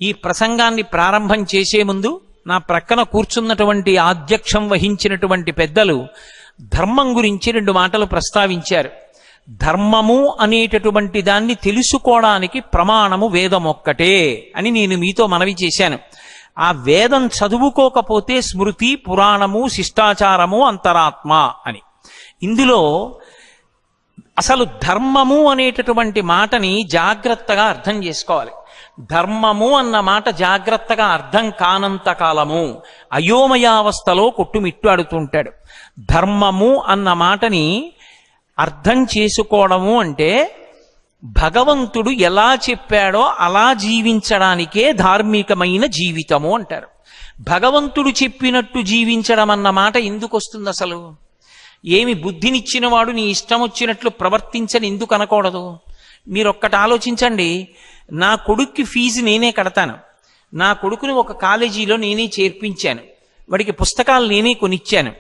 ఈ ప్రసంగాన్ని ప్రారంభం చేసే ముందు నా ప్రక్కన కూర్చున్నటువంటి ఆధ్యక్షం వహించినటువంటి పెద్దలు ధర్మం గురించి 2 మాటలు ప్రస్తావించారు. ధర్మము అనేటటువంటి దాన్ని తెలుసుకోవడానికి ప్రమాణము వేదం ఒక్కటే అని నేను మీతో మనవి చేశాను. ఆ వేదం చదువుకోకపోతే స్మృతి, పురాణము, శిష్టాచారము, అంతరాత్మ అని. ఇందులో అసలు ధర్మము అనేటటువంటి మాటని జాగ్రత్తగా అర్థం చేసుకోవాలి. ధర్మము అన్న మాట జాగ్రత్తగా అర్థం కానంత కాలము అయోమయావస్థలో కొట్టుమిట్టాడుతుంటాడు. ధర్మము అన్న మాటని అర్థం చేసుకోవడము అంటే భగవంతుడు ఎలా చెప్పాడో అలా జీవించడానికే ధార్మికమైన జీవితము అంటారు. భగవంతుడు చెప్పినట్టు జీవించడం అన్న మాట ఎందుకు వస్తుంది అసలు? ఏమి బుద్ధినిచ్చిన వాడు నీ ఇష్టం వచ్చినట్లు ప్రవర్తించని ఎందుకు అనకూడదు? మీరొక్కటి ఆలోచించండి. నా కొడుక్కి ఫీజు నేనే కడతాను, నా కొడుకుని ఒక కాలేజీలో నేనే చేర్పించాను, వాడికి పుస్తకాలు నేనే కొనిచ్చాను.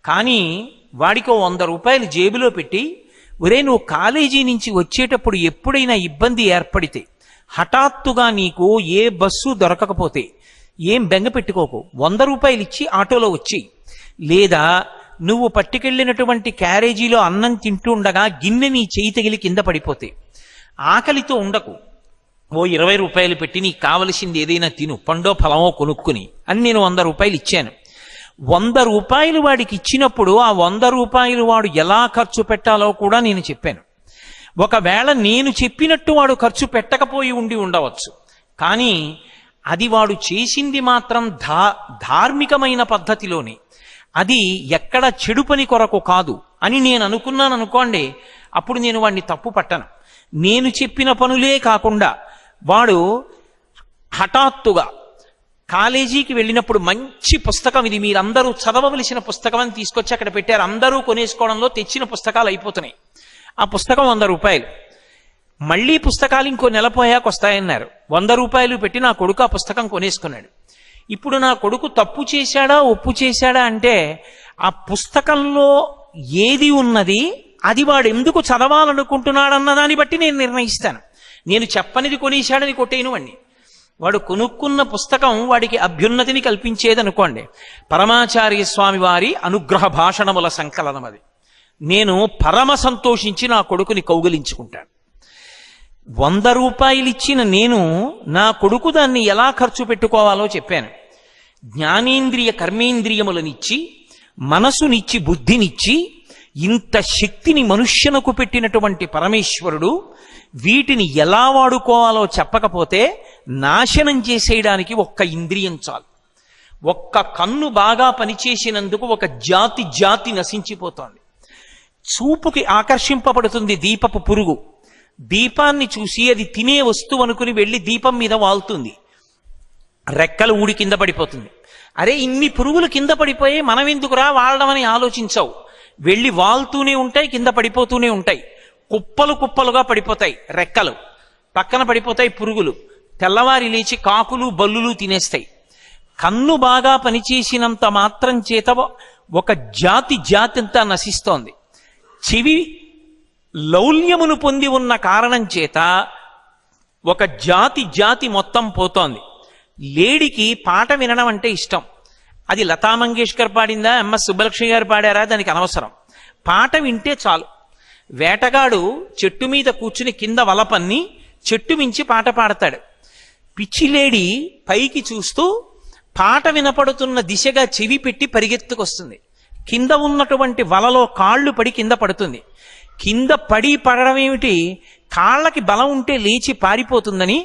కానీ వాడికి 100 రూపాయలు జేబులో పెట్టి, ఒరే నువ్వు కాలేజీ నుంచి వచ్చేటప్పుడు ఎప్పుడైనా ఇబ్బంది ఏర్పడితే, హఠాత్తుగా నీకు ఏ బస్సు దొరకకపోతే ఏం బెంగ పెట్టుకోకు, 100 రూపాయలు ఇచ్చి ఆటోలో వచ్చి, లేదా నువ్వు పట్టుకెళ్ళినటువంటి క్యారేజీలో అన్నం తింటూ ఉండగా గిన్నె నీ చేయి తగిలి కింద పడిపోతే ఆకలితో ఉండకు, ఓ 20 రూపాయలు పెట్టి నీకు కావలసింది ఏదైనా తిను, పండో ఫలమో కొనుక్కుని అని నేను 100 రూపాయలు ఇచ్చాను. 100 రూపాయలు వాడికి ఇచ్చినప్పుడు ఆ 100 రూపాయలు వాడు ఎలా ఖర్చు పెట్టాలో కూడా నేను చెప్పాను. ఒకవేళ నేను చెప్పినట్టు వాడు ఖర్చు పెట్టకపోయి ఉండవచ్చు, కానీ అది వాడు చేసింది మాత్రం ధార్మికమైన పద్ధతిలోనే, అది ఎక్కడ చెడు పని కొరకు కాదు అని నేను అనుకున్నాను అనుకోండి, అప్పుడు నేను వాడిని తప్పు పట్టను. నేను చెప్పిన పనులే కాకుండా వాడు హఠాత్తుగా కాలేజీకి వెళ్ళినప్పుడు మంచి పుస్తకం, ఇది మీరందరూ చదవవలసిన పుస్తకం అని తీసుకొచ్చి అక్కడ పెట్టారు, అందరూ కొనేసుకోవడంలో తెచ్చిన పుస్తకాలు అయిపోతున్నాయి. ఆ పుస్తకం 100 రూపాయలు, మళ్ళీ పుస్తకాలు ఇంకో నెల పోయాక వస్తాయన్నారు. 100 రూపాయలు పెట్టి నా కొడుకు ఆ పుస్తకం కొనేసుకున్నాడు. ఇప్పుడు నా కొడుకు తప్పు చేశాడా ఒప్పు చేశాడా అంటే ఆ పుస్తకంలో ఏది ఉన్నది, అది వాడు ఎందుకు చదవాలనుకుంటున్నాడన్న దాన్ని బట్టి నేను నిర్ణయిస్తాను. నేను చెప్పనిది కొనేశాడని కొట్టేను వాడిని. వాడు కొనుక్కున్న పుస్తకం వాడికి అభ్యున్నతిని కల్పించేదనుకోండి, పరమాచార్య స్వామి వారి అనుగ్రహ భాషణముల సంకలనం అది. నేను పరమ సంతోషించి నా కొడుకుని కౌగిలించుకుంటాను. 100 రూపాయలు ఇచ్చిన నేను నా కొడుకు దాన్ని ఎలా ఖర్చు పెట్టుకోవాలో చెప్పాను. జ్ఞానేంద్రియ కర్మేంద్రియములనిచ్చి, మనసునిచ్చి, బుద్ధినిచ్చి, ఇంత శక్తిని మనుష్యునకు పెట్టినటువంటి పరమేశ్వరుడు వీటిని ఎలా వాడుకోవాలో చెప్పకపోతే నాశనం చేసేయడానికి ఒక్క ఇంద్రియం చాలు. ఒక్క కన్ను బాగా పనిచేసినందుకు ఒక జాతి నశించిపోతోంది. చూపుకి ఆకర్షింపబడుతుంది దీపపు పురుగు. దీపాన్ని చూసి అది తినే వస్తువు అనుకుని వెళ్ళి దీపం మీద వాలుతుంది, రెక్కలు ఊడి కింద పడిపోతుంది. అరే ఇన్ని పురుగులు కింద పడిపోయి మనం ఎందుకురా వాడడం అని ఆలోచించవు. వెళ్ళి వాలుతూనే ఉంటాయి, కింద పడిపోతూనే ఉంటాయి, కుప్పలు కుప్పలుగా పడిపోతాయి, రెక్కలు పక్కన పడిపోతాయి పురుగులు. తెల్లవారి లేచి కాకులు బల్లులు తినేస్తాయి. కన్ను బాగా పనిచేసినంత మాత్రం చేత ఒక జాతి అంతా నశిస్తోంది. చెవి లౌల్యమును పొంది ఉన్న కారణం చేత ఒక జాతి మొత్తం పోతోంది. లేడికి పాట వినడం అంటే ఇష్టం. అది లతా మంగేష్కర్ పాడిందా, ఎంఎస్ సుబ్బలక్ష్మి గారు పాడారా, దానికి అనవసరం. పాట వింటే చాలు. వేటగాడు చెట్టు మీద కూర్చుని కింద వలపన్ని చెట్టు మించి పాట పాడతాడు. పిచ్చిలేడి పైకి చూస్తూ పాట వినపడుతున్న దిశగా చెవి పెట్టి పరిగెత్తుకొస్తుంది. కింద ఉన్నటువంటి వలలో కాళ్ళు పడి కింద పడుతుంది. కింద పడడం ఏమిటి, కాళ్ళకి బలం ఉంటే లేచి పారిపోతుందని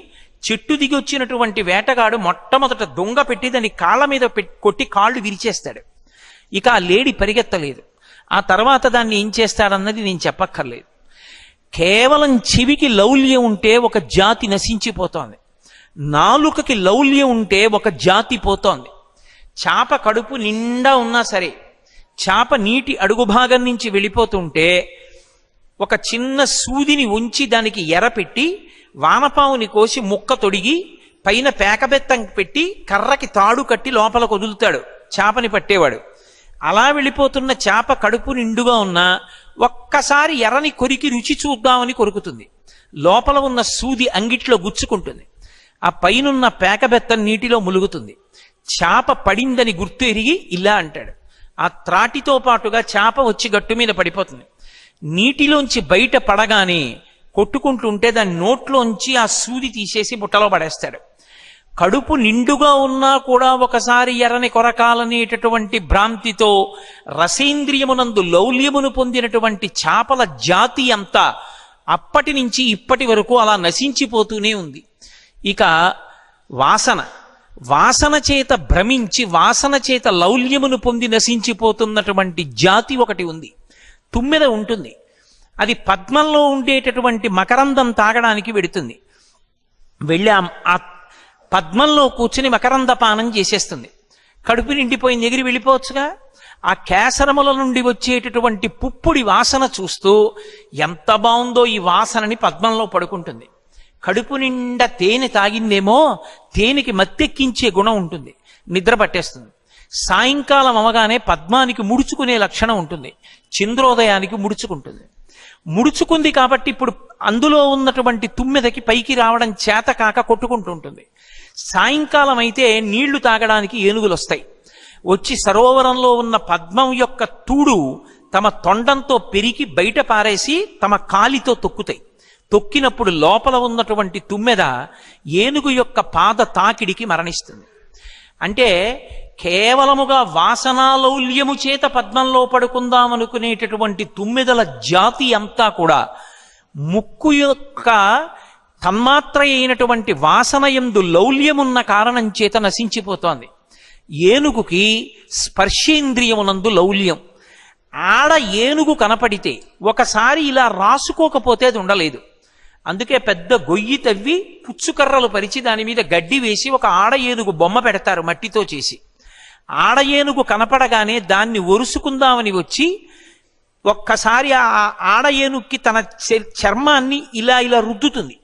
చెట్టు దిగి వచ్చినటువంటి వేటగాడు మొట్టమొదట దొంగ పెట్టి దాన్ని కాళ్ళ మీద కొట్టి కాళ్ళు విరిచేస్తాడు. ఇక ఆ లేడి పరిగెత్తలేదు. ఆ తర్వాత దాన్ని ఏం చేస్తాడన్నది నేను చెప్పక్కర్లేదు. కేవలం చెవికి లౌల్యం ఉంటే ఒక జాతి నశించిపోతోంది. నాలుకకి లౌల్యం ఉంటే ఒక జాతి పోతోంది. చాప కడుపు నిండా ఉన్నా సరే, చాప నీటి అడుగు భాగం నుంచి వెళ్ళిపోతుంటే ఒక చిన్న సూదిని ఉంచి దానికి ఎర పెట్టి వానపావుని కోసి ముక్క తొడిగి పైన పేకబెత్తం పెట్టి కర్రకి తాడు కట్టి లోపలకు వదులుతాడు చాపని పట్టేవాడు. అలా వెళ్ళిపోతున్న చాప కడుపు నిండుగా ఉన్నా ఒక్కసారి ఎర్రని కొరికి రుచి చూద్దామని కొరుకుతుంది. లోపల ఉన్న సూది అంగిట్లో గుచ్చుకుంటుంది. ఆ పైనున్న పేకబెత్తం నీటిలో ములుగుతుంది. చేప పడిందని గుర్తు ఎరిగి ఇలా అంటాడు. ఆ త్రాటితో పాటుగా చేప వచ్చి గట్టు మీద పడిపోతుంది. నీటిలోంచి బయట పడగానే కొట్టుకుంటుంటే దాని నోట్లోంచి ఆ సూది తీసేసి బుట్టలో పడేస్తాడు. కడుపు నిండుగా ఉన్నా కూడా ఒకసారి ఎర్రని కొరకాలనేటటువంటి భ్రాంతితో రసేంద్రియమునందు లౌల్యమును పొందినటువంటి చేపల జాతి అంతా అప్పటి నుంచి ఇప్పటి వరకు అలా నశించిపోతూనే ఉంది. ఇక వాసన చేత భ్రమించి వాసన చేత లౌల్యమును పొంది నశించిపోతున్నటువంటి జాతి ఒకటి ఉంది. తుమ్మెద ఉంటుంది. అది పద్మంలో ఉండేటటువంటి మకరందం తాగడానికి వెడుతుంది. వెళ్ళి ఆ పద్మంలో కూర్చుని మకరంద పానం చేసేస్తుంది. కడుపు నిండిపోయింది, ఎగిరి వెళ్ళిపోవచ్చుగా. ఆ కేసరముల నుండి వచ్చేటటువంటి పుప్పుడి వాసన చూస్తూ ఎంత బాగుందో ఈ వాసనని పద్మంలో పడుకుంటుంది. కడుపు నిండా తేనె తాగిందేమో, తేనెకి మత్తెక్కించే గుణం ఉంటుంది, నిద్ర పట్టేస్తుంది. సాయంకాలం అవగానే పద్మానికి ముడుచుకునే లక్షణం ఉంటుంది, చంద్రోదయానికి ముడుచుకుంటుంది. ముడుచుకుంది కాబట్టి ఇప్పుడు అందులో ఉన్నటువంటి తుమ్మెదకి పైకి రావడం చేత కాక కొట్టుకుంటూ ఉంటుంది. సాయంకాలం అయితే నీళ్లు తాగడానికి ఏనుగులు వస్తాయి. వచ్చి సరోవరంలో ఉన్న పద్మం యొక్క తూడు తమ తొండంతో పెరికి బయట పారేసి తమ కాలితో తొక్కుతాయి. తొక్కినప్పుడు లోపల ఉన్నటువంటి తుమ్మెద ఏనుగు యొక్క పాద తాకిడికి మరణిస్తుంది. అంటే కేవలముగా వాసనాలౌల్యము చేత పద్మంలో పడుకుందామనుకునేటటువంటి తుమ్మెదల జాతి అంతా కూడా ముక్కు యొక్క తన్మాత్ర అయినటువంటి వాసనయందు లౌల్యమున్న కారణం చేత నశించిపోతోంది. ఏనుగుకి స్పర్శేంద్రియమునందు లౌల్యం. ఆడ ఏనుగు కనపడితే ఒకసారి ఇలా రాసుకోకపోతే అది ఉండలేదు. అందుకే పెద్ద గొయ్యి తవ్వి పుచ్చుకర్రలు పరిచి దాని మీద గడ్డి వేసి ఒక ఆడ ఏనుగు బొమ్మ పెడతారు మట్టితో చేసి. ఆడ ఏనుగు కనపడగానే దాన్ని ఒరుసుకుందామని వచ్చి ఒక్కసారి ఆ ఆడ ఏనుగుకి తన చర్మాన్ని ఇలా ఇలా రుద్దుతుంది.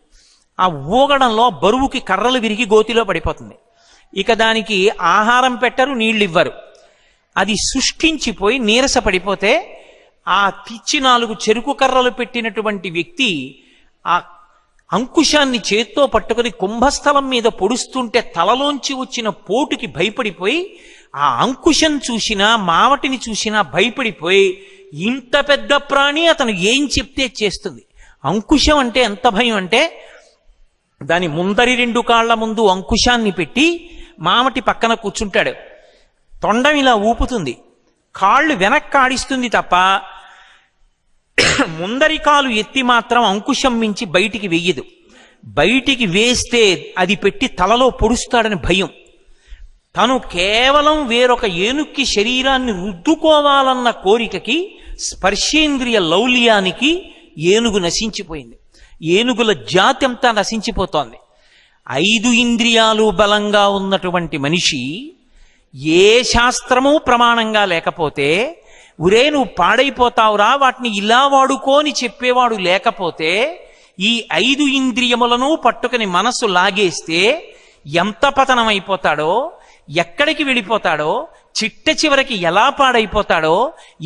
ఆ ఊగడంలో బరువుకి కర్రలు విరిగి గోతిలో పడిపోతుంది. ఇక దానికి ఆహారం పెట్టరు, నీళ్ళు ఇవ్వరు. అది శుష్కించిపోయి నీరస పడిపోతే ఆ పిచ్చి 4 చెరుకు కర్రలు పెట్టినటువంటి వ్యక్తి ఆ అంకుశాన్ని చేత్తో పట్టుకుని కుంభస్థలం మీద పొడుస్తుంటే తలలోంచి వచ్చిన పోటుకి భయపడిపోయి ఆ అంకుశం చూసినా మావటిని చూసినా భయపడిపోయి ఇంత పెద్ద ప్రాణి అతను ఏం చెప్తే చేస్తుంది. అంకుశం అంటే ఎంత భయం అంటే దాని ముందరి 2 కాళ్ల ముందు అంకుశాన్ని పెట్టి మావటి పక్కన కూర్చుంటాడు. తొండం ఇలా ఊపుతుంది, కాళ్ళు వెనక్కి ఆడిస్తుంది తప్ప ముందరి కాలు ఎత్తి మాత్రం అంకుశం మించి బయటికి వెయ్యదు. బయటికి వేస్తే అది పెట్టి తలలో పొడుస్తాడని భయం. తను కేవలం వేరొక ఏనుక్కి శరీరాన్ని రుద్దుకోవాలన్న కోరికకి స్పర్శేంద్రియ లౌల్యానికి ఏనుగు నశించిపోయింది. ఏనుగుల జాతి అంతా నశించిపోతోంది. 5 ఇంద్రియాలు బలంగా ఉన్నటువంటి మనిషి ఏ శాస్త్రము ప్రమాణంగా లేకపోతే ఉరే నువ్వు పాడైపోతావురా వాటిని ఇలా వాడుకోని చెప్పేవాడు లేకపోతే ఈ 5 ఇంద్రియములను పట్టుకుని మనస్సు లాగేస్తే ఎంత పతనమైపోతాడో, ఎక్కడికి వెళ్ళిపోతాడో, చిట్ట చివరికి ఎలా పాడైపోతాడో,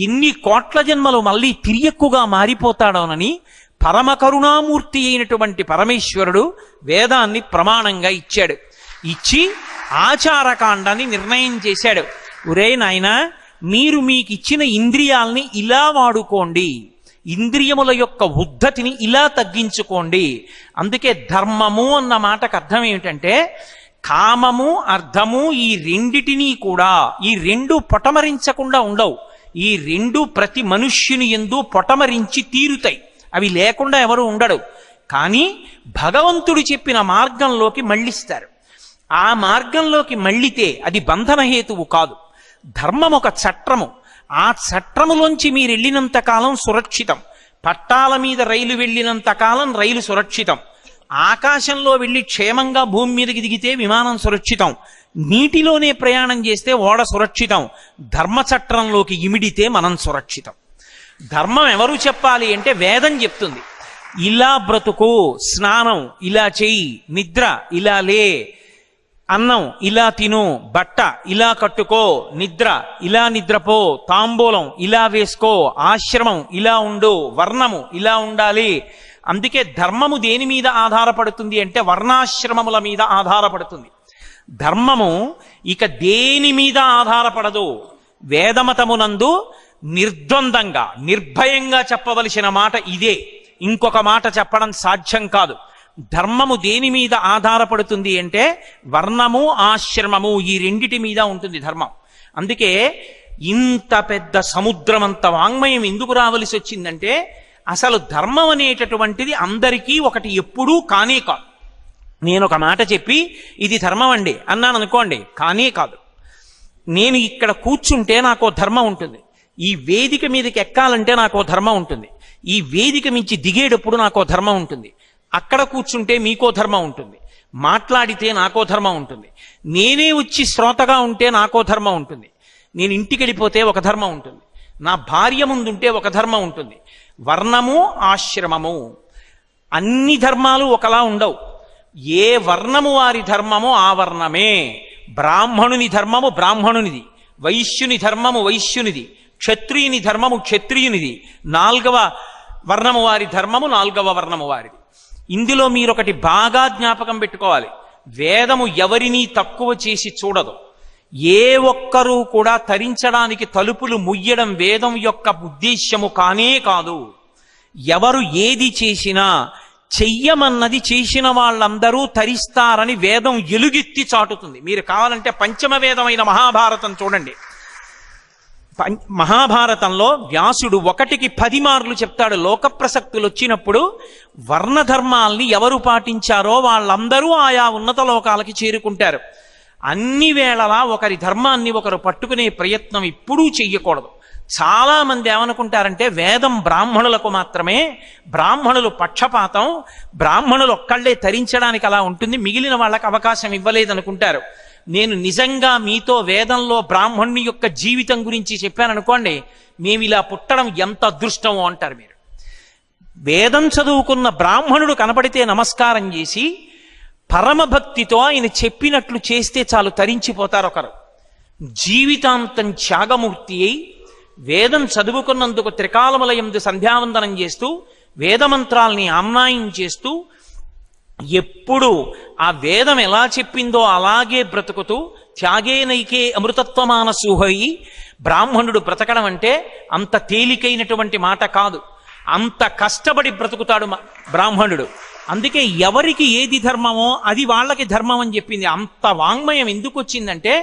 ఎన్ని కోట్ల జన్మలు మళ్ళీ తిరియక్కుగా మారిపోతాడోనని పరమ కరుణామూర్తి అయినటువంటి పరమేశ్వరుడు వేదాన్ని ప్రమాణంగా ఇచ్చాడు. ఇచ్చి ఆచారకాండాన్ని నిర్ణయం చేశాడు. ఒరే నాయనా, మీరు మీకు ఇచ్చిన ఇంద్రియాల్ని ఇలా వాడుకోండి, ఇంద్రియముల యొక్క ఉద్ధతిని ఇలా తగ్గించుకోండి. అందుకే ధర్మము అన్న మాటకు అర్థం ఏమిటంటే కామము అర్థము ఈ రెండిటినీ కూడా, ఈ 2 పొటమరించకుండా ఉండవు. ఈ 2 ప్రతి మనుష్యుని యందు పొటమరించి తీరుతాయి. అవి లేకుండా ఎవరు ఉండడు. కానీ భగవంతుడు చెప్పిన మార్గంలోకి మళ్ళిస్తారు. ఆ మార్గంలోకి మళ్ళితే అది బంధనహేతువు కాదు. ధర్మం ఒక చట్రము. ఆ చట్రములోంచి మీరు వెళ్ళినంత కాలం సురక్షితం. పట్టాల మీద రైలు వెళ్ళినంత కాలం రైలు సురక్షితం. ఆకాశంలో వెళ్ళి క్షేమంగా భూమి మీదకి దిగితే విమానం సురక్షితం. నీటిలోనే ప్రయాణం చేస్తే ఓడ సురక్షితం. ధర్మచట్రంలోకి ఇమిడితే మనం సురక్షితం. ధర్మం ఎవరు చెప్పాలి అంటే వేదం చెప్తుంది. ఇలా బ్రతుకు, స్నానం ఇలా చెయ్యి, నిద్ర ఇలా లే, అన్నం ఇలా తిను, బట్ట ఇలా కట్టుకో, నిద్ర ఇలా నిద్రపో, తాంబూలం ఇలా వేసుకో, ఆశ్రమం ఇలా ఉండు, వర్ణము ఇలా ఉండాలి, అందుకే ధర్మము దేని మీద ఆధారపడుతుంది అంటే వర్ణాశ్రమముల మీద ఆధారపడుతుంది. ధర్మము ఇక దేని మీద ఆధారపడదు. వేదమతమునందు నిర్ద్వందంగా నిర్భయంగా చెప్పవలసిన మాట ఇదే, ఇంకొక మాట చెప్పడం సాధ్యం కాదు. ధర్మము దేని మీద ఆధారపడుతుంది అంటే వర్ణము ఆశ్రమము ఈ రెండిటి మీద ఉంటుంది ధర్మం. అందుకే ఇంత పెద్ద సముద్రమంత వాంగ్మయం ఎందుకు రావలసి వచ్చిందంటే అసలు ధర్మం అనేటటువంటిది అందరికీ ఒకటి ఎప్పుడూ కానే కాదు. నేను ఒక మాట చెప్పి ఇది ధర్మం అండి అన్నాను అనుకోండి, కానే కాదు. నేను ఇక్కడ కూర్చుంటే నాకు ధర్మం ఉంటుంది, ఈ వేదిక మీదకి ఎక్కాలంటే నాకు ధర్మం ఉంటుంది, ఈ వేదిక మించి దిగేటప్పుడు నాకో ధర్మం ఉంటుంది, అక్కడ కూర్చుంటే మీకో ధర్మం ఉంటుంది, మాట్లాడితే నాకో ధర్మం ఉంటుంది, నేనే వచ్చి శ్రోతగా ఉంటే నాకో ధర్మం ఉంటుంది, నేను ఇంటికి వెళ్ళిపోతే ఒక ధర్మం ఉంటుంది, నా భార్య ముందుంటే ఒక ధర్మం ఉంటుంది. వర్ణము ఆశ్రమము అన్ని ధర్మాలు ఒకలా ఉండవు. ఏ వర్ణము వారి ధర్మము ఆ వర్ణమే. బ్రాహ్మణుని ధర్మము బ్రాహ్మణునిది, వైశ్యుని ధర్మము వైశ్యునిది, క్షత్రియుని ధర్మము క్షత్రియునిది, 4వ వర్ణము వారి ధర్మము 4వ వర్ణము వారిది. ఇందులో మీరొకటి బాగా జ్ఞాపకం పెట్టుకోవాలి, వేదము ఎవరినీ తక్కువ చేసి చూడదు. ఏ ఒక్కరూ కూడా తరించడానికి తలుపులు ముయ్యడం వేదం యొక్క ఉద్దేశ్యము కానే కాదు. ఎవరు ఏది చేసినా చెయ్యమన్నది చేసిన వాళ్ళందరూ తరిస్తారని వేదం ఎలుగెత్తి చాటుతుంది. మీరు కావాలంటే పంచమ వేదమైన మహాభారతం చూడండి. మహాభారతంలో వ్యాసుడు 1కి 10 మార్లు చెప్తాడు. లోక ప్రసక్తులు వచ్చినప్పుడు వర్ణధర్మాల్ని ఎవరు పాటించారో వాళ్ళందరూ ఆయా ఉన్నత లోకాలకి చేరుకుంటారు. అన్ని వేళలా ఒకరి ధర్మాన్ని ఒకరు పట్టుకునే ప్రయత్నం ఎప్పుడూ చెయ్యకూడదు. చాలా మంది ఏమనుకుంటారంటే వేదం బ్రాహ్మణులకు మాత్రమే, బ్రాహ్మణులు పక్షపాతం, బ్రాహ్మణులు ఒక్కళ్లే తరించడానికి అలా ఉంటుంది, మిగిలిన వాళ్ళకి అవకాశం ఇవ్వలేదనుకుంటారు. నేను నిజంగా మీతో వేదంలో బ్రాహ్మణుని యొక్క జీవితం గురించి చెప్పాననుకోండి, మేము ఇలా పుట్టడం ఎంత అదృష్టమో అంటారు మీరు. వేదం చదువుకున్న బ్రాహ్మణుడు కనపడితే నమస్కారం చేసి పరమభక్తితో ఆయన చెప్పినట్లు చేస్తే చాలు తరించిపోతారు ఒకరు. జీవితాంతం త్యాగమూర్తి అయి వేదం చదువుకున్నందుకు త్రికాలములయందు సంధ్యావందనం చేస్తూ వేదమంత్రాల్ని ఆమ్నాయం చేస్తూ ఎప్పుడు ఆ వేదం ఎలా చెప్పిందో అలాగే బ్రతుకుతూ త్యాగేనైకే అమృతత్వమానసూహయి బ్రాహ్మణుడు బ్రతకడం అంటే అంత తేలికైనటువంటి మాట కాదు. అంత కష్టపడి బ్రతుకుతాడు బ్రాహ్మణుడు. అందుకే ఎవరికి ఏది ధర్మమో అది వాళ్ళకి ధర్మం అని చెప్పింది. అంత వాంగ్మయం ఎందుకు వచ్చిందంటే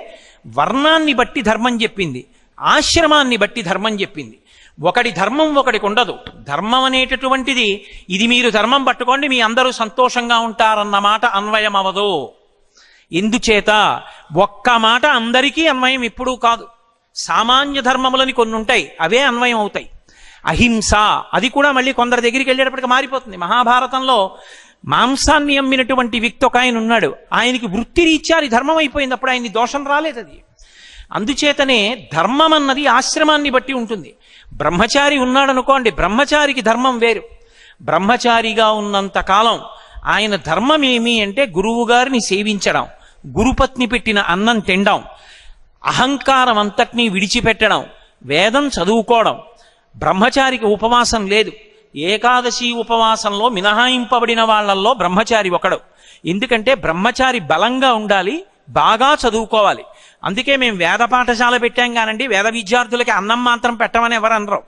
వర్ణాన్ని బట్టి ధర్మం చెప్పింది, ఆశ్రమాన్ని బట్టి ధర్మం చెప్పింది. ఒకటి ధర్మం ఒకటికి ఉండదు. ధర్మం అనేటటువంటిది ఇది మీరు ధర్మం పట్టుకోండి మీ అందరూ సంతోషంగా ఉంటారన్న మాట అన్వయం అవదు. ఎందుచేత ఒక్క మాట అందరికీ అన్వయం ఎప్పుడూ కాదు. సామాన్య ధర్మములని కొన్ని ఉంటాయి, అవే అన్వయం అవుతాయి. అహింస అది కూడా మళ్ళీ కొందరి దగ్గరికి వెళ్ళేటప్పటికి మారిపోతుంది. మహాభారతంలో మాంసాన్ని అమ్మినటువంటి వ్యక్తి ఒక ఆయన ఉన్నాడు, ఆయనకి వృత్తి రీత్యా ధర్మం అయిపోయింది, అప్పుడు ఆయన్ని దోషం రాలేదు. అది అందుచేతనే ధర్మం అన్నది ఆశ్రమాన్ని బట్టి ఉంటుంది. బ్రహ్మచారి ఉన్నాడనుకోండి, బ్రహ్మచారికి ధర్మం వేరు. బ్రహ్మచారిగా ఉన్నంత కాలం ఆయన ధర్మం ఏమి అంటే గురువు గారిని సేవించడం, గురుపత్ని పెట్టిన అన్నం తినడం, అహంకారం అంతటినీ విడిచిపెట్టడం, వేదం చదువుకోవడం. బ్రహ్మచారికి ఉపవాసం లేదు. ఏకాదశి ఉపవాసంలో మినహాయింపబడిన వాళ్ళల్లో బ్రహ్మచారి ఒకడు. ఎందుకంటే బ్రహ్మచారి బలంగా ఉండాలి, బాగా చదువుకోవాలి. అందుకే మేము వేద పాఠశాల పెట్టాం కానండి, వేద విద్యార్థులకి అన్నం మాత్రం పెట్టమని ఎవరు అనరు.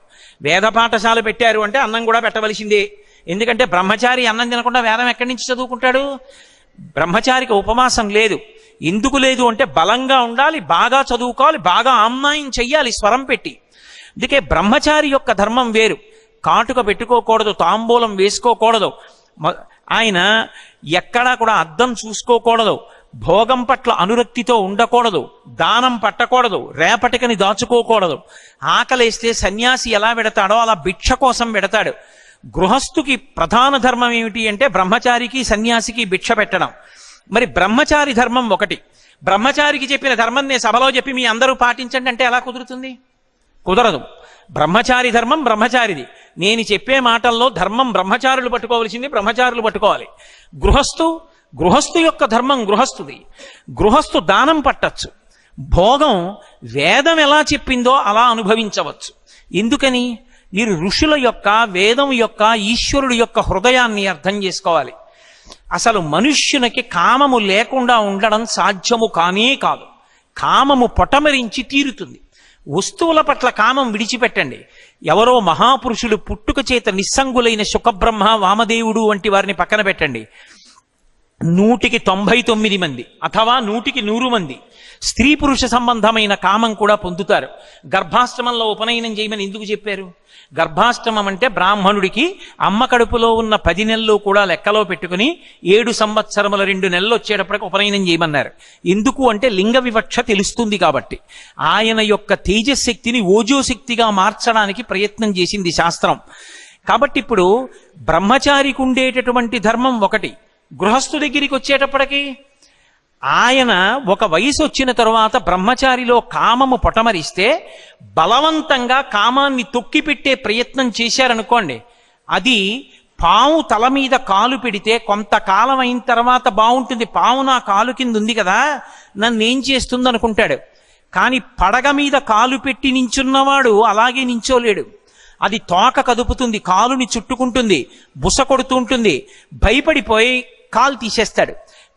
వేద పాఠశాల పెట్టారు అంటే అన్నం కూడా పెట్టవలసిందే. ఎందుకంటే బ్రహ్మచారి అన్నం తినకుండా వేదం ఎక్కడి నుంచి చదువుకుంటాడు? బ్రహ్మచారికి ఉపవాసం లేదు. ఎందుకు లేదు అంటే బలంగా ఉండాలి, బాగా చదువుకోవాలి, బాగా ఆమ్నాయం చెయ్యాలి స్వరం పెట్టి. అందుకే బ్రహ్మచారి యొక్క ధర్మం వేరు. కాటుక పెట్టుకోకూడదు, తాంబూలం వేసుకోకూడదు, ఆయన ఎక్కడా కూడా అద్దం చూసుకోకూడదు, భోగం పట్ల అనురక్తితో ఉండకూడదు, దానం పట్టకూడదు, రేపటికని దాచుకోకూడదు. ఆకలేస్తే సన్యాసి ఎలా పెడతాడో అలా భిక్ష కోసం పెడతాడు. గృహస్థుకి ప్రధాన ధర్మం ఏమిటి అంటే బ్రహ్మచారికి సన్యాసికి భిక్ష పెట్టడం. మరి బ్రహ్మచారి ధర్మం ఒకటి. బ్రహ్మచారికి చెప్పిన ధర్మం నేను సభలో చెప్పి మీ అందరూ పాటించండి అంటే ఎలా కుదురుతుంది? కుదరదు. బ్రహ్మచారి ధర్మం బ్రహ్మచారిది. నేను చెప్పే మాటల్లో ధర్మం బ్రహ్మచారులు పట్టుకోవలసింది బ్రహ్మచారులు పట్టుకోవాలి. గృహస్థు యొక్క ధర్మం గృహస్థుది. గృహస్థు దానం పట్టచ్చు, భోగం వేదం ఎలా చెప్పిందో అలా అనుభవించవచ్చు. ఎందుకని? మీరు ఋషుల యొక్క, వేదం యొక్క, ఈశ్వరుడు యొక్క హృదయాన్ని అర్థం చేసుకోవాలి. అసలు మనుష్యునికి కామము లేకుండా ఉండడం సాధ్యము కానే కాదు. కామము పొటమరించి తీరుతుంది. వస్తువుల పట్ల కామం విడిచిపెట్టండి. ఎవరో మహాపురుషులు పుట్టుక చేత నిస్సంగులైన శుకబ్రహ్మ, వామదేవుడు వంటి వారిని పక్కన పెట్టండి. 199 మంది అథవా 100 మంది స్త్రీ పురుష సంబంధమైన కామం కూడా పొందుతారు. గర్భాష్టమంలో ఉపనయనం చేయమని ఎందుకు చెప్పారు? గర్భాష్టమం అంటే బ్రాహ్మణుడికి అమ్మ కడుపులో ఉన్న 10 నెలలు కూడా లెక్కలో పెట్టుకుని 7 సంవత్సరముల 2 నెలలు వచ్చేటప్పటికి ఉపనయనం చేయమన్నారు. ఎందుకు అంటే లింగ వివక్ష తెలుస్తుంది కాబట్టి. ఆయన యొక్క తేజశక్తిని ఓజోశక్తిగా మార్చడానికి ప్రయత్నం చేసింది శాస్త్రం. కాబట్టి ఇప్పుడు బ్రహ్మచారికి ఉండేటటువంటి ధర్మం ఒకటి. గృహస్థు దగ్గరికి వచ్చేటప్పటికి ఆయన ఒక వయసు వచ్చిన తరువాత బ్రహ్మచారిలో కామము పొటమరిస్తే బలవంతంగా కామాన్ని తొక్కిపెట్టే ప్రయత్నం చేశారనుకోండి, అది పాము తల మీద కాలు పెడితే కొంతకాలం అయిన తర్వాత బాగుంటుంది. పాము నా కాలు కింద ఉంది కదా, నన్నేం చేస్తుంది అనుకుంటాడు. కానీ పడగ మీద కాలు పెట్టి నించున్నవాడు అలాగే నించోలేడు. అది తోక కదుపుతుంది, కాలుని చుట్టుకుంటుంది, బుస కొడుతూ ఉంటుంది. భయపడిపోయి కాలు తీసేస్తాడు.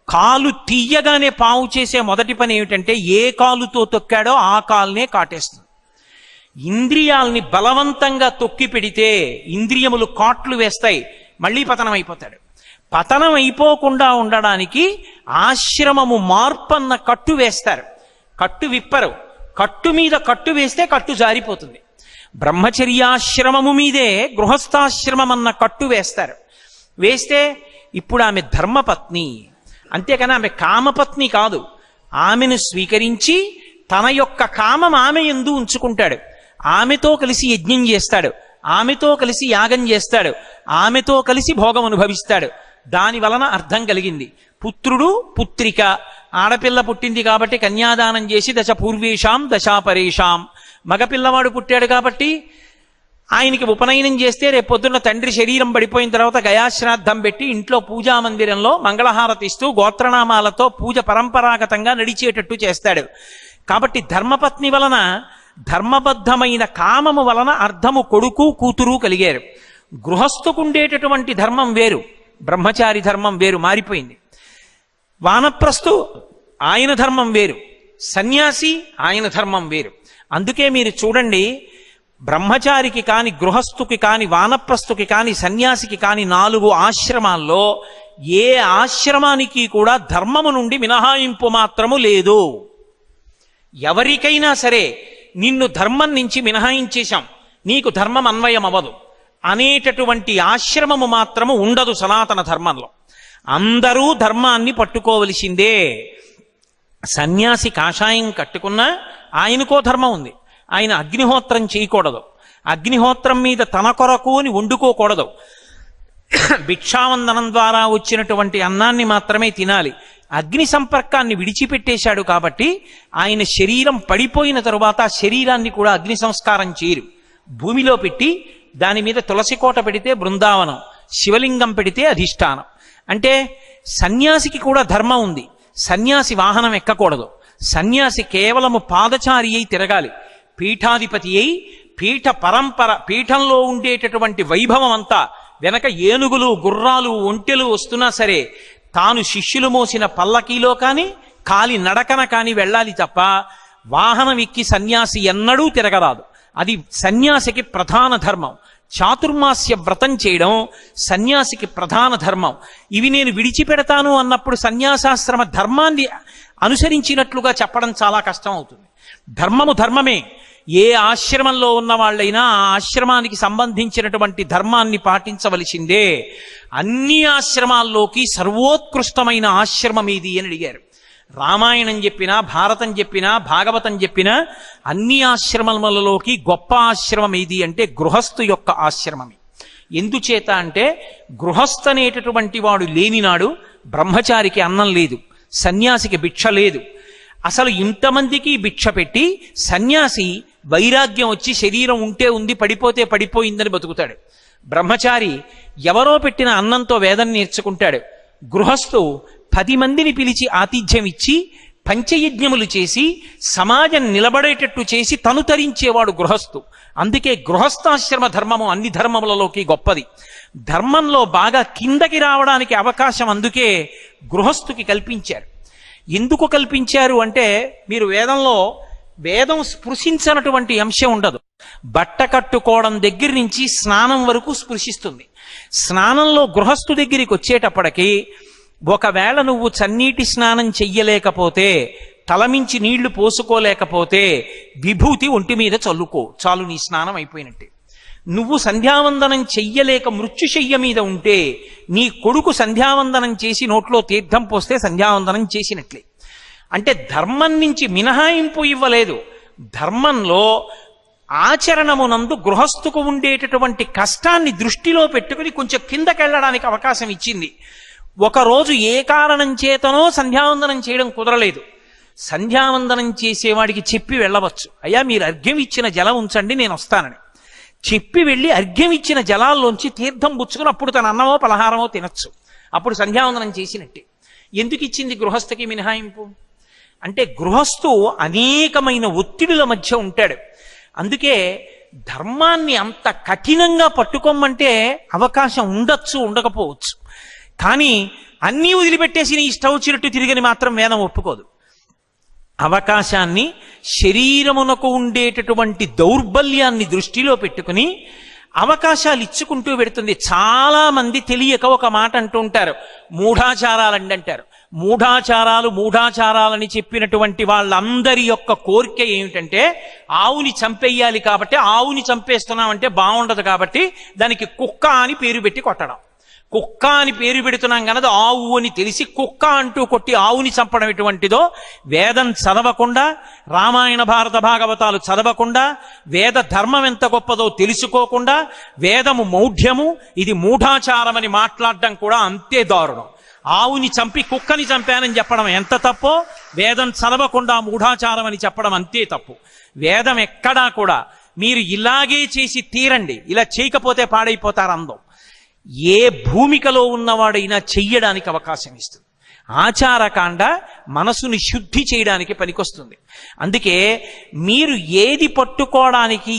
కాలు తీయగానే పాము చేసే మొదటి పని ఏమిటంటే ఏ కాలుతో తొక్కాడో ఆ కాలునే కాటేస్తుంది. ఇంద్రియాల్ని బలవంతంగా తొక్కి పెడితే ఇంద్రియములు కాట్లు వేస్తాయి, మళ్ళీ పతనం అయిపోతాడు. పతనం అయిపోకుండా ఉండడానికి ఆశ్రమము మార్పన్న కట్టు వేస్తారు. కట్టు విప్పరు. కట్టు మీద కట్టు వేస్తే కట్టు జారిపోతుంది. బ్రహ్మచర్యాశ్రమము మీదే గృహస్థాశ్రమం అన్న కట్టు వేస్తారు. వేస్తే ఇప్పుడు ఆమె ధర్మపత్ని, అంతేకాని ఆమె కామపత్ని కాదు. ఆమెను స్వీకరించి తన యొక్క కామం ఆమె యందు ఉంచుకుంటాడు. ఆమెతో కలిసి యజ్ఞం చేస్తాడు, ఆమెతో కలిసి యాగం చేస్తాడు, ఆమెతో కలిసి భోగం అనుభవిస్తాడు. దాని వలన అర్థం కలిగింది. పుత్రుడు పుత్రిక, ఆడపిల్ల పుట్టింది కాబట్టి కన్యాదానం చేసి దశ పూర్వేషాం దశాపరేషాం. మగపిల్లవాడు పుట్టాడు కాబట్టి ఆయనకి ఉపనయనం చేస్తే రేపొద్దున్న తండ్రి శరీరం పడిపోయిన తర్వాత గయాశ్రాద్ధం పెట్టి ఇంట్లో పూజా మందిరంలో మంగళహారతి ఇస్తూ గోత్రనామాలతో పూజ పరంపరాగతంగా నడిచేటట్టు చేస్తాడు. కాబట్టి ధర్మపత్ని వలన, ధర్మబద్ధమైన కామము వలన అర్థము కొడుకు కూతురు కలిగారు. గృహస్థుకుండేటటువంటి ధర్మం వేరు, బ్రహ్మచారి ధర్మం వేరు, మారిపోయింది. వానప్రస్థు ఆయన ధర్మం వేరు, సన్యాసి ఆయన ధర్మం వేరు. అందుకే మీరు చూడండి, బ్రహ్మచారికి కాని, గృహస్థుకి కాని, వానప్రస్థుకి కాని, సన్యాసికి కాని 4 ఆశ్రమాల్లో ఏ ఆశ్రమానికి కూడా ధర్మము నుండి మినహాయింపు మాత్రము లేదు. ఎవరికైనా సరే నిన్ను ధర్మం నుంచి మినహాయించేశాం, నీకు ధర్మం అన్వయం అవ్వదు అనేటటువంటి ఆశ్రమము మాత్రము ఉండదు సనాతన ధర్మంలో. అందరూ ధర్మాన్ని పట్టుకోవలసిందే. సన్యాసి కాషాయం కట్టుకున్నా ఆయనకో ధర్మం ఉంది. ఆయన అగ్నిహోత్రం చేయకూడదు, అగ్నిహోత్రం మీద తన కొరకు అని వండుకోకూడదు. భిక్షావందనం ద్వారా వచ్చినటువంటి అన్నాన్ని మాత్రమే తినాలి. అగ్ని సంపర్కాన్ని విడిచిపెట్టేశాడు కాబట్టి ఆయన శరీరం పడిపోయిన తరువాత ఆ శరీరాన్ని కూడా అగ్ని సంస్కారం చేయరు. భూమిలో పెట్టి దాని మీద తులసి కోట పెడితే బృందావనం, శివలింగం పెడితే అధిష్టానం. అంటే సన్యాసికి కూడా ధర్మం ఉంది. సన్యాసి వాహనం ఎక్కకూడదు. సన్యాసి కేవలము పాదచారి అయి తిరగాలి. పీఠాధిపతి అయి పీఠ పరంపర, పీఠంలో ఉండేటటువంటి వైభవం అంతా వెనక ఏనుగులు, గుర్రాలు, ఒంటెలు వస్తున్నా సరే తాను శిష్యులు మోసిన పల్లకీలో కానీ కాలి నడకన కానీ వెళ్ళాలి తప్ప వాహనం ఎక్కి సన్యాసి ఎన్నడూ తిరగరాదు. అది సన్యాసికి ప్రధాన ధర్మం. చాతుర్మాస్య వ్రతం చేయడం సన్యాసికి ప్రధాన ధర్మం. ఇవి నేను విడిచిపెడతాను అన్నప్పుడు సన్యాసాశ్రమ ధర్మాన్ని అనుసరించినట్లుగా చెప్పడం చాలా కష్టం అవుతుంది. ధర్మము ధర్మమే. ఏ ఆశ్రమంలో ఉన్న వాళ్ళైనా ఆ ఆశ్రమానికి సంబంధించినటువంటి ధర్మాన్ని పాటించవలసిందే. అన్ని ఆశ్రమాల్లోకి సర్వోత్కృష్టమైన ఆశ్రమం ఏది అని అడిగారు. రామాయణం చెప్పినా, భారతం చెప్పినా, భాగవతం చెప్పినా అన్ని ఆశ్రమములలోకి గొప్ప ఆశ్రమం ఏది అంటే గృహస్థు యొక్క ఆశ్రమమే. ఎందుచేత అంటే గృహస్థ అనేటటువంటి వాడు లేనినాడు బ్రహ్మచారికి అన్నం లేదు, సన్యాసికి భిక్ష లేదు. అసలు ఇంతమందికి భిక్ష పెట్టి సన్యాసి వైరాగ్యం వచ్చి శరీరం ఉంటే ఉంది, పడిపోతే పడిపోయిందని బతుకుతాడు. బ్రహ్మచారి ఎవరో పెట్టిన అన్నంతో వేదం నేర్చుకుంటాడు. గృహస్థు 10 మందిని పిలిచి ఆతిథ్యం ఇచ్చి పంచయజ్ఞములు చేసి సమాజం నిలబడేటట్టు చేసి తను తరించేవాడు గృహస్థు. అందుకే గృహస్థాశ్రమ ధర్మము అన్ని ధర్మములలోకి గొప్పది. ధర్మంలో బాగా కిందకి రావడానికి అవకాశం అందుకే గృహస్థుకి కల్పించారు. ఎందుకు కల్పించారు అంటే, మీరు వేదం స్పృశించనటువంటి అంశం ఉండదు. బట్ట కట్టుకోవడం దగ్గర నుంచి స్నానం వరకు స్పృశిస్తుంది. స్నానంలో గృహస్థు దగ్గరికి వచ్చేటప్పటికి, ఒకవేళ నువ్వు చన్నీటి స్నానం చెయ్యలేకపోతే, తలమించి నీళ్లు పోసుకోలేకపోతే, విభూతి ఒంటి మీద చల్లుకో, చాలు, నీ స్నానం అయిపోయినట్టే. నువ్వు సంధ్యావందనం చెయ్యలేక మృత్యుశయ్య మీద ఉంటే, నీ కొడుకు సంధ్యావందనం చేసి నోట్లో తీర్థం పోస్తే సంధ్యావందనం చేసినట్లే. అంటే ధర్మం నుంచి మినహాయింపు ఇవ్వలేదు. ధర్మంలో ఆచరణమునందు గృహస్థుకు ఉండేటటువంటి కష్టాన్ని దృష్టిలో పెట్టుకుని కొంచెం కిందకెళ్ళడానికి అవకాశం ఇచ్చింది. ఒకరోజు ఏ కారణం చేతనో సంధ్యావందనం చేయడం కుదరలేదు. సంధ్యావందనం చేసేవాడికి చెప్పి వెళ్ళవచ్చు, అయ్యా మీరు అర్ఘ్యం ఇచ్చిన జలం ఉంచండి, నేను వస్తానని చెప్పి వెళ్ళి అర్ఘ్యం ఇచ్చిన జలాల్లోంచి తీర్థం పుచ్చుకుని అప్పుడు తన అన్నమో పలహారమో తినచ్చు. అప్పుడు సంధ్యావందనం చేసినట్టే. ఎందుకు ఇచ్చింది గృహస్థకి మినహాయింపు అంటే, గృహస్థు అనేకమైన ఒత్తిడుల మధ్య ఉంటాడు. అందుకే ధర్మాన్ని అంత కఠినంగా పట్టుకోమంటే అవకాశం ఉండొచ్చు, ఉండకపోవచ్చు. కానీ అన్నీ వదిలిపెట్టేసి నీ ఇష్టం వచ్చినట్టు తిరిగని మాత్రం వేదం ఒప్పుకోదు. అవకాశాన్ని, శరీరమునకు ఉండేటటువంటి దౌర్బల్యాన్ని దృష్టిలో పెట్టుకుని అవకాశాలు ఇచ్చుకుంటూ పెడుతుంది. చాలా మంది తెలియక ఒక మాట అంటూ ఉంటారు, మూఢాచారాలండి అంటారు. మూఢాచారాలని చెప్పినటువంటి వాళ్ళందరి యొక్క కోరిక ఏమిటంటే, ఆవుని చంపేయాలి కాబట్టి, ఆవుని చంపేస్తున్నామంటే బాగుండదు కాబట్టి దానికి కుక్క అని పేరు పెట్టి కొట్టడం. కుక్క అని పేరు పెడుతున్నాం కనుక ఆవు అని తెలిసి కుక్క అంటూ కొట్టి ఆవుని చంపడం ఎటువంటిదో, వేదం చదవకుండా, రామాయణ భారత భాగవతాలు చదవకుండా, వేద ధర్మం ఎంత గొప్పదో తెలుసుకోకుండా, వేదము మౌఢ్యము, ఇది మూఢాచారమని మాట్లాడడం కూడా అంతే దారుణం. ఆవుని చంపి కుక్కని చంపానని చెప్పడం ఎంత తప్పో, వేదం చదవకుండా మూఢాచారం అని చెప్పడం అంతే తప్పు. వేదం ఎక్కడా కూడా మీరు ఇలాగే చేసి తీరండి, ఇలా చేయకపోతే పాడైపోతారు అందం, ఏ భూమికలో ఉన్నవాడైనా చెయ్యడానికి అవకాశం ఇస్తుంది. ఆచారకాండ మనసుని శుద్ధి చేయడానికి పనికొస్తుంది. అందుకే మీరు ఏది పట్టుకోవడానికి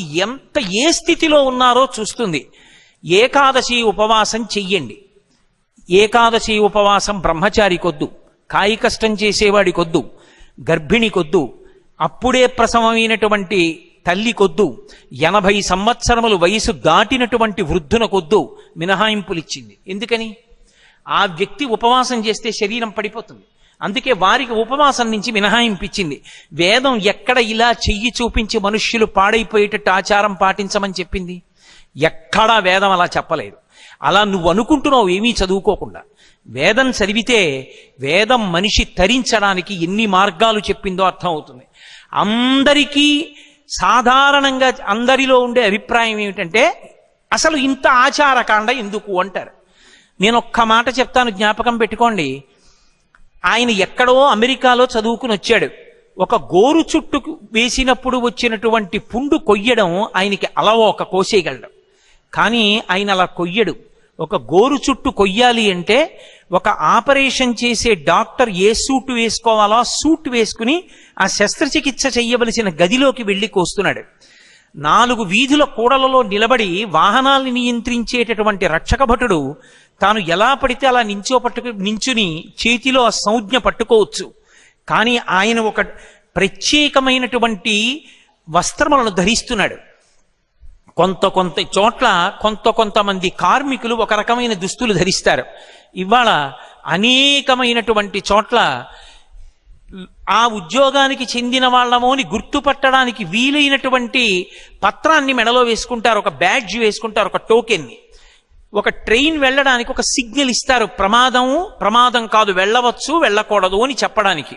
ఏ స్థితిలో ఉన్నారో చూస్తుంది. ఏకాదశి ఉపవాసం చెయ్యండి. ఏకాదశి ఉపవాసం బ్రహ్మచారికొద్దు, కాయి కష్టం చేసేవాడికొద్దు, గర్భిణికొద్దు, అప్పుడే ప్రసవమైనటువంటి తల్లికొద్దు, 80 సంవత్సరములు వయసు దాటినటువంటి వృద్ధునకొద్దు మినహాయింపులిచ్చింది. ఎందుకని? ఆ వ్యక్తి ఉపవాసం చేస్తే శరీరం పడిపోతుంది. అందుకే వారికి ఉపవాసం నుంచి మినహాయింపించింది. వేదం ఎక్కడ ఇలా చెయ్యి చూపించి మనుష్యులు పాడైపోయేటట్టు ఆచారం పాటించమని చెప్పింది? ఎక్కడా వేదం అలా చెప్పలేదు. అలా నువ్వు అనుకుంటున్నావు ఏమీ చదువుకోకుండా. వేదం చదివితే వేదం మనిషి తరించడానికి ఎన్ని మార్గాలు చెప్పిందో అర్థం అవుతుంది. అందరికీ సాధారణంగా అందరిలో ఉండే అభిప్రాయం ఏమిటంటే, అసలు ఇంత ఆచారకాండ ఎందుకు అంటారు. నేను ఒక్క మాట చెప్తాను, జ్ఞాపకం పెట్టుకోండి. ఆయన ఎక్కడో అమెరికాలో చదువుకుని వచ్చాడు. ఒక గోరు చుట్టు వేసినప్పుడు వచ్చినటువంటి పుండు కొయ్యడం ఆయనకి అలవోక, కోసేయగలడు. కానీ ఆయన అలా కొయ్యడు. ఒక గోరు చుట్టు కొయ్యాలి అంటే ఒక ఆపరేషన్ చేసే డాక్టర్ ఏ సూట్ వేసుకోవాలో ఆ సూట్ వేసుకుని ఆ శస్త్రచికిత్స చెయ్యవలసిన గదిలోకి వెళ్ళి కోస్తున్నాడు. 4 వీధుల కూడలలో నిలబడి వాహనాల్ని నియంత్రించేటటువంటి రక్షక భటుడు తాను ఎలా పడితే అలా నించుని చేతిలో ఆ సంజ్ఞ పట్టుకోవచ్చు. కానీ ఆయన ఒక ప్రత్యేకమైనటువంటి వస్త్రములను ధరిస్తున్నాడు. కొంతమంది కార్మికులు ఒక రకమైన దుస్తులు ధరిస్తారు. ఇవాళ అనేకమైనటువంటి చోట్ల ఆ ఉద్యోగానికి చెందిన వాళ్ళమోని గుర్తుపట్టడానికి వీలైనటువంటి పత్రాన్ని మెడలో వేసుకుంటారు, ఒక బ్యాడ్జ్ వేసుకుంటారు, ఒక టోకెన్ని. ఒక ట్రైన్ వెళ్ళడానికి ఒక సిగ్నల్ ఇస్తారు, ప్రమాదం కాదు, వెళ్ళవచ్చు వెళ్ళకూడదు అని చెప్పడానికి.